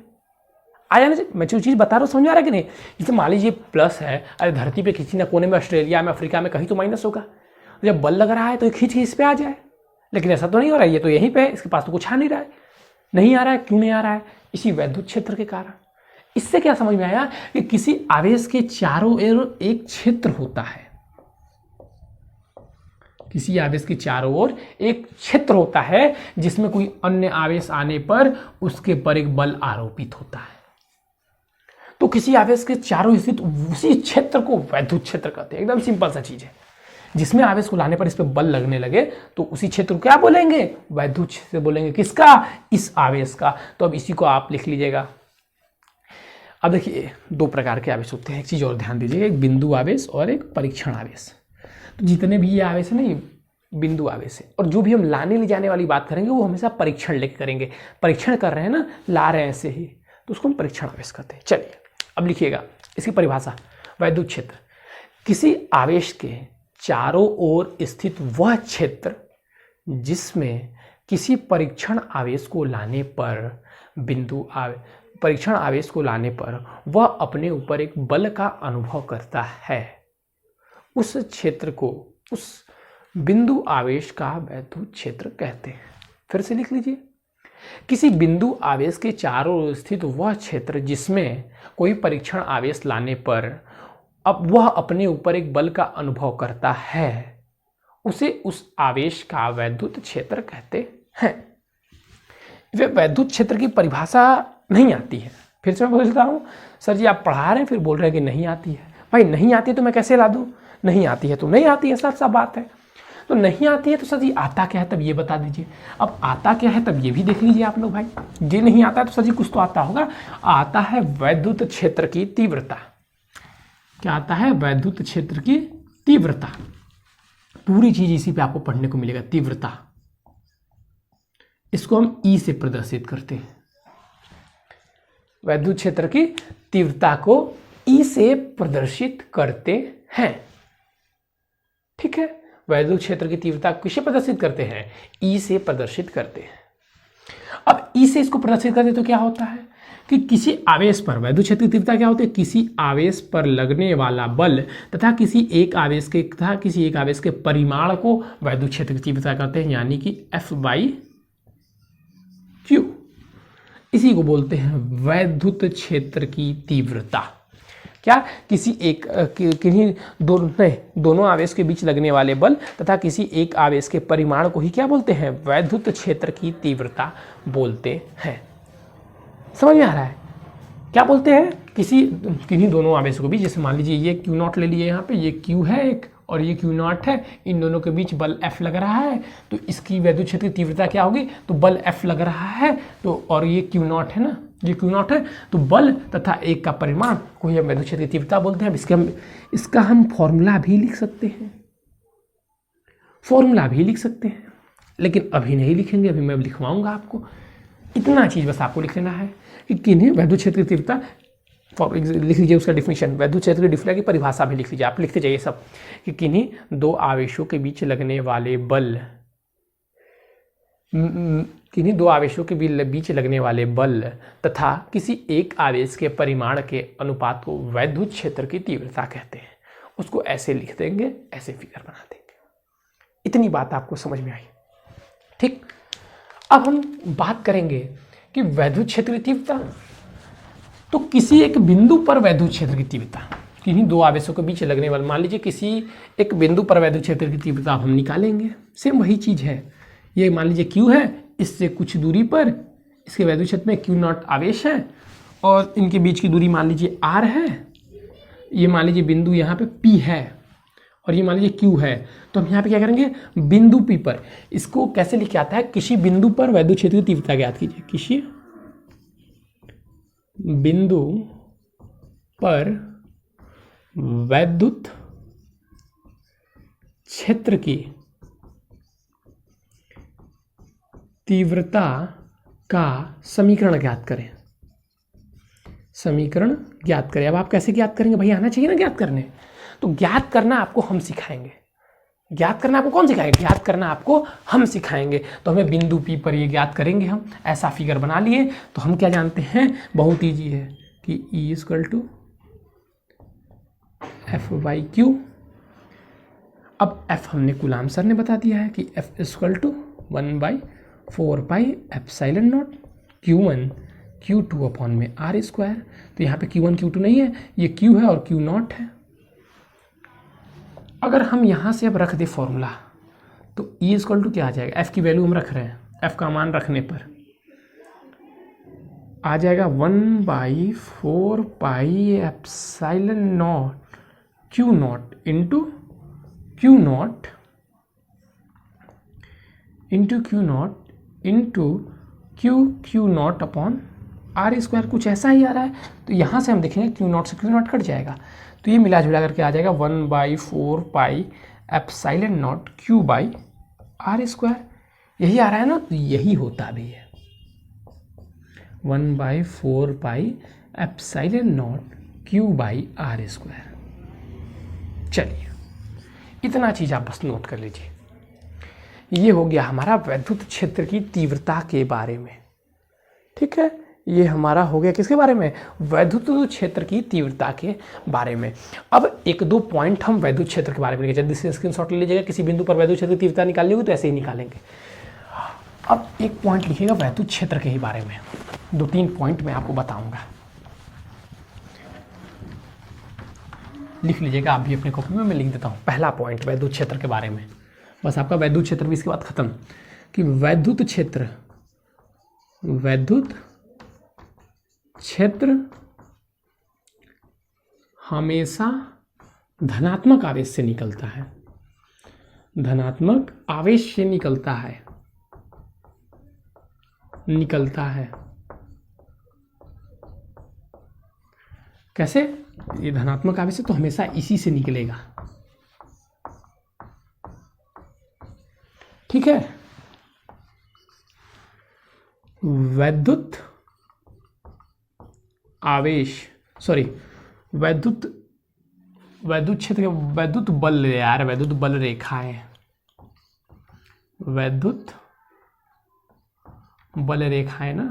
[SPEAKER 1] आ जाना चाहिए। मैं जो चीज़ बता रहा हूँ समझ आ रहा है कि नहीं। जैसे मान लीजिए प्लस है, अरे धरती पे किसी ना कोने में, ऑस्ट्रेलिया में, अफ्रीका में कहीं तो माइनस होगा, जब बल लग रहा है तो ये खींच के इस पे आ जाए। लेकिन ऐसा तो नहीं हो रहा है, ये तो यहीं पे है, इसके पास तो कुछ आ नहीं रहा है। नहीं आ रहा है, क्यों नहीं आ रहा है? इसी वैद्युत क्षेत्र के कारण। इससे क्या समझ में आया कि किसी आवेश के चारों ओर एक क्षेत्र होता है, किसी आवेश के चारों ओर एक क्षेत्र होता है जिसमें कोई अन्य आवेश आने पर उसके पर एक बल आरोपित होता है। तो किसी आवेश के चारों स्थित उसी क्षेत्र को वैद्युत क्षेत्र कहते हैं। एकदम सिंपल सा चीज है। जिसमें आवेश को लाने पर इस पर बल लगने लगे तो उसी क्षेत्र को क्या बोलेंगे? वैद्युत क्षेत्र बोलेंगे। किसका? इस आवेश का। तो अब इसी को आप लिख लीजिएगा। अब देखिए, दो प्रकार के आवेश होते हैं, एक चीज और ध्यान दीजिए, एक बिंदु आवेश और एक परीक्षण आवेश। तो जितने भी ये आवेश है ना, ये बिंदु आवेश है, और जो भी हम लाने ले जाने वाली बात करेंगे वो हमेशा परीक्षण लेके करेंगे। परीक्षण कर रहे हैं ना, ला रहे हैं ऐसे ही, तो उसको हम परीक्षण आवेश कहते हैं। चलिए अब लिखिएगा इसकी परिभाषा। वैद्युत क्षेत्र किसी आवेश के चारों ओर स्थित वह क्षेत्र जिसमें किसी परीक्षण आवेश को लाने पर परीक्षण आवेश को लाने पर वह अपने ऊपर एक बल का अनुभव करता है, उस क्षेत्र को, उस बिंदु आवेश का वैद्युत क्षेत्र कहते हैं। फिर से लिख लीजिए, किसी बिंदु आवेश के चारों ओर स्थित वह क्षेत्र जिसमें कोई परीक्षण आवेश लाने पर अब वह अपने ऊपर एक बल का अनुभव करता है, उसे उस आवेश का वैद्युत क्षेत्र कहते हैं। वे वैद्युत क्षेत्र की परिभाषा नहीं आती है। फिर से मैं बोलता हूँ, सर जी आप पढ़ा रहे हैं फिर बोल रहे हैं कि नहीं आती है। भाई नहीं आती है तो मैं कैसे ला दूँ? नहीं आती है तो नहीं आती है, साफ साफ बात है। तो नहीं आती है तो सर जी आता क्या है तब ये बता दीजिए। अब आता क्या है तब ये भी देख लीजिए आप लोग। भाई ये नहीं आता है तो सर जी कुछ तो आता होगा। आता है वैद्युत क्षेत्र की तीव्रता। क्या आता है? वैद्युत क्षेत्र की तीव्रता। पूरी चीज इसी पे आपको पढ़ने को मिलेगा, तीव्रता। इसको हम ई से प्रदर्शित करते हैं। वैद्युत क्षेत्र की तीव्रता को ई से प्रदर्शित करते हैं। ठीक है, वैद्युत क्षेत्र की तीव्रता किसे प्रदर्शित करते हैं? ई से प्रदर्शित करते हैं। अब ई से इसको प्रदर्शित करते तो क्या होता है कि किसी आवेश पर, वैद्युत क्षेत्र की तीव्रता क्या होती है? किसी आवेश पर लगने वाला बल तथा किसी एक आवेश के परिमाण को वैद्युत क्षेत्र की तीव्रता कहते हैं, यानी कि F/Q। इसी को बोलते हैं वैद्युत क्षेत्र की तीव्रता। क्या? किन्हीं दोनों आवेश के बीच लगने वाले बल तथा किसी एक आवेश के परिमाण को ही क्या बोलते हैं? वैद्युत क्षेत्र की तीव्रता बोलते हैं। समझ में आ रहा है? क्या बोलते हैं? किन्हीं दोनों आवेशों के बीच, जैसे मान लीजिए ये Q0 ले लिए, यहाँ पे ये Q है एक और ये Q0 है, इन दोनों के बीच बल F लग रहा है, तो इसकी वैद्युत क्षेत्र की तीव्रता क्या होगी? तो बल F लग रहा है, तो और ये Q0 है ना, ये Q0 है, तो बल तथा एक का परिमाण को ही हम वैद्युत क्षेत्र की तीव्रता बोलते हैं। अब इसका हम फॉर्मूला भी लिख सकते हैं, लेकिन अभी नहीं लिखेंगे, अभी मैं लिखवाऊंगा आपको। इतना चीज बस आपको लिख लेना है कि किन्हीं वैद्युत क्षेत्र की तीव्रता, लिख लीजिए उसका डिफिनीशन, वैद्युत क्षेत्र की तीव्रता की परिभाषा भी लिख लीजिए। आप लिखते जाइए सब कि किन्हीं दो आवेशों के बीच लगने वाले बल तथा किसी एक आवेश के परिमाण के अनुपात को वैद्युत क्षेत्र की तीव्रता कहते हैं। उसको ऐसे लिख देंगे, ऐसे फिगर बना देंगे। इतनी बात आपको समझ में आई? ठीक। अब हम बात करेंगे कि वैद्युत क्षेत्र की तीव्रता, तो किसी एक बिंदु पर वैद्युत क्षेत्र की तीव्रता, किन्हीं दो आवेशों के बीच लगने वाले, मान लीजिए किसी एक बिंदु पर वैद्युत क्षेत्र की तीव्रता हम निकालेंगे। सेम वही चीज है, ये मान लीजिए Q है, इससे कुछ दूरी पर इसके वैद्युत क्षेत्र में Q नॉट आवेश है और इनके बीच की दूरी मान लीजिए R है, ये मान लीजिए बिंदु यहाँ पे P है और ये मान लीजिए Q है। तो हम यहाँ पे क्या करेंगे, बिंदु P पर इसको कैसे लिखा जाता है, किसी बिंदु पर वैद्युत क्षेत्र की तीव्रता ज्ञात कीजिए। किसी बिंदु पर वैद्युत क्षेत्र की तीव्रता का समीकरण ज्ञात करें। समीकरण ज्ञात करें। अब आप कैसे ज्ञात करेंगे, भाई आना चाहिए ना ज्ञात करने। तो ज्ञात करना आपको हम सिखाएंगे। ज्ञात करना आपको कौन सिखाएगा, ज्ञात करना आपको हम सिखाएंगे। तो हमें बिंदु P पर ये ज्ञात करेंगे हम। ऐसा फिगर बना लिए तो हम क्या जानते हैं, बहुत ईजी है कि E = F/Q। अब F हमने कूलाम सर ने बता दिया है कि F = 1/4πε0 Q1 Q2/r²। तो यहाँ पे Q1 Q2 नहीं है, ये Q है और Q नॉट है। अगर हम यहाँ से अब रख दें फॉर्मूला तो E = क्या आ जाएगा, F की वैल्यू हम रख रहे हैं, F का मान रखने पर आ जाएगा 1/4πε0 Q0 into Q0 into Q0/r²। कुछ ऐसा ही आ रहा है। तो यहाँ से हम देखेंगे Q0 से Q0 कट जाएगा, तो ये मिला जुला करके आ जाएगा 1/4πε0 Q/r²। यही आ रहा है ना, तो यही होता भी है 1/4πε0 Q/r²। चलिए इतना चीज़ आप बस नोट कर लीजिए। ये हो गया हमारा वैद्युत क्षेत्र की तीव्रता के बारे में। ठीक है, ये हमारा हो गया किसके बारे में, वैद्युत क्षेत्र की तीव्रता के बारे में। अब एक दो पॉइंट हम वैद्युत क्षेत्र के बारे में लिखेंगे। जल्दी से स्क्रीनशॉट ले लीजिएगा। किसी बिंदु पर वैद्युत क्षेत्र की तीव्रता निकालनी होगी तो ऐसे ही निकालेंगे। अब एक पॉइंट लिखिएगा वैद्युत क्षेत्र के ही बारे में। 2-3 पॉइंट मैं आपको बताऊंगा, लिख लीजिएगा आप भी अपने कॉपी में, मैं लिख देता हूँ। पहला पॉइंट वैद्युत क्षेत्र के बारे में, बस आपका वैद्युत क्षेत्र भी इसके बाद खत्म, कि वैद्युत क्षेत्र हमेशा धनात्मक आवेश से निकलता है। धनात्मक आवेश से निकलता है। कैसे, ये धनात्मक आवेश है तो हमेशा इसी से निकलेगा। ठीक है, वैद्युत क्षेत्र के वैद्युत बल, यार वैद्युत बल रेखाएं, वैद्युत बल रेखाएं ना,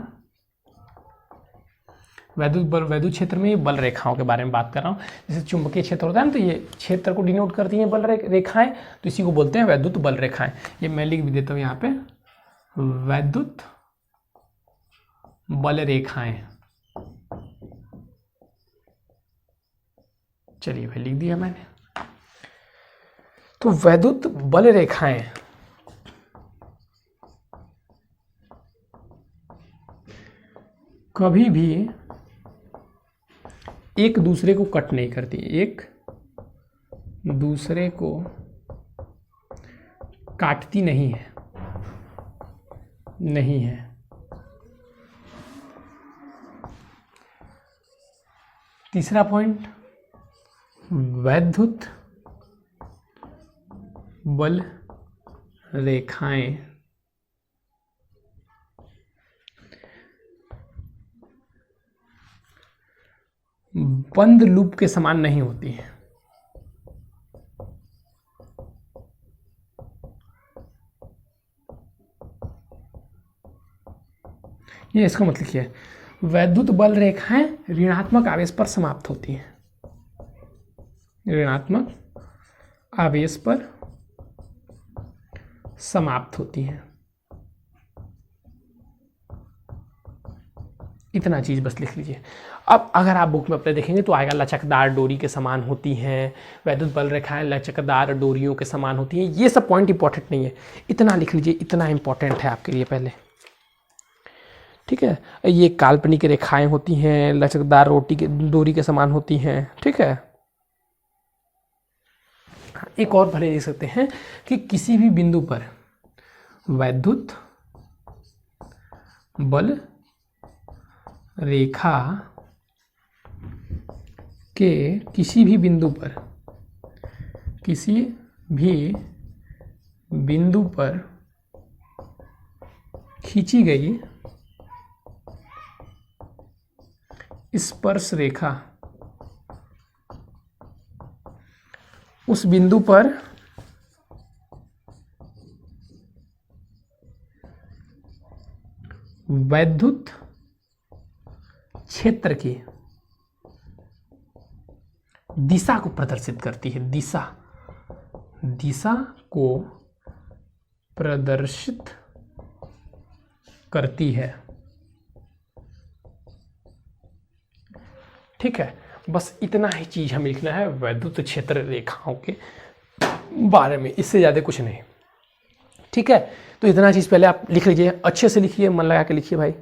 [SPEAKER 1] वैद्युत क्षेत्र में ये बल रेखाओं के बारे में बात कर रहा हूँ। जैसे चुंबकीय क्षेत्र होता है ना, तो ये क्षेत्र को डिनोट करती हैं बल रेखाएं, तो इसी को बोलते हैं वैद्युत बल रेखाएं। ये मैं लिख भी देता हूँ यहाँ पे, वैद्युत बल रेखाएं। चलिए भाई लिख दिया मैंने। तो वैद्युत बल रेखाएं कभी भी एक दूसरे को कट नहीं करती, एक दूसरे को काटती नहीं है। तीसरा पॉइंट, वैद्युत बल रेखाएं बंद लूप के समान नहीं होती है। ये इसका मतलब क्या है, वैद्युत बल रेखाएं ऋणात्मक आवेश पर समाप्त होती हैं। ऋणात्मक आवेश पर समाप्त होती हैं। इतना चीज बस लिख लीजिए। अब अगर आप बुक में अपने देखेंगे तो आएगा लचकदार डोरी के समान होती हैं, वैद्युत बल रेखाएं लचकदार डोरियों के समान होती हैं। ये सब पॉइंट इंपॉर्टेंट नहीं है, इतना लिख लीजिए, इतना इंपॉर्टेंट है आपके लिए। पहले ठीक है, ये काल्पनिक रेखाएं होती हैं, लचकदार डोरी के समान होती हैं। ठीक है, एक और भले देख सकते हैं कि किसी भी बिंदु पर वैद्युत बल रेखा के किसी भी बिंदु पर खींची गई स्पर्श रेखा उस बिंदु पर वैद्युत क्षेत्र की दिशा को प्रदर्शित करती है। दिशा को प्रदर्शित करती है। ठीक है, बस इतना ही चीज हमें लिखना है वैद्युत क्षेत्र रेखाओं के बारे में, इससे ज्यादा कुछ नहीं। ठीक है, तो इतना चीज पहले आप लिख लीजिए, अच्छे से लिखिए, मन लगा के लिखिए भाई।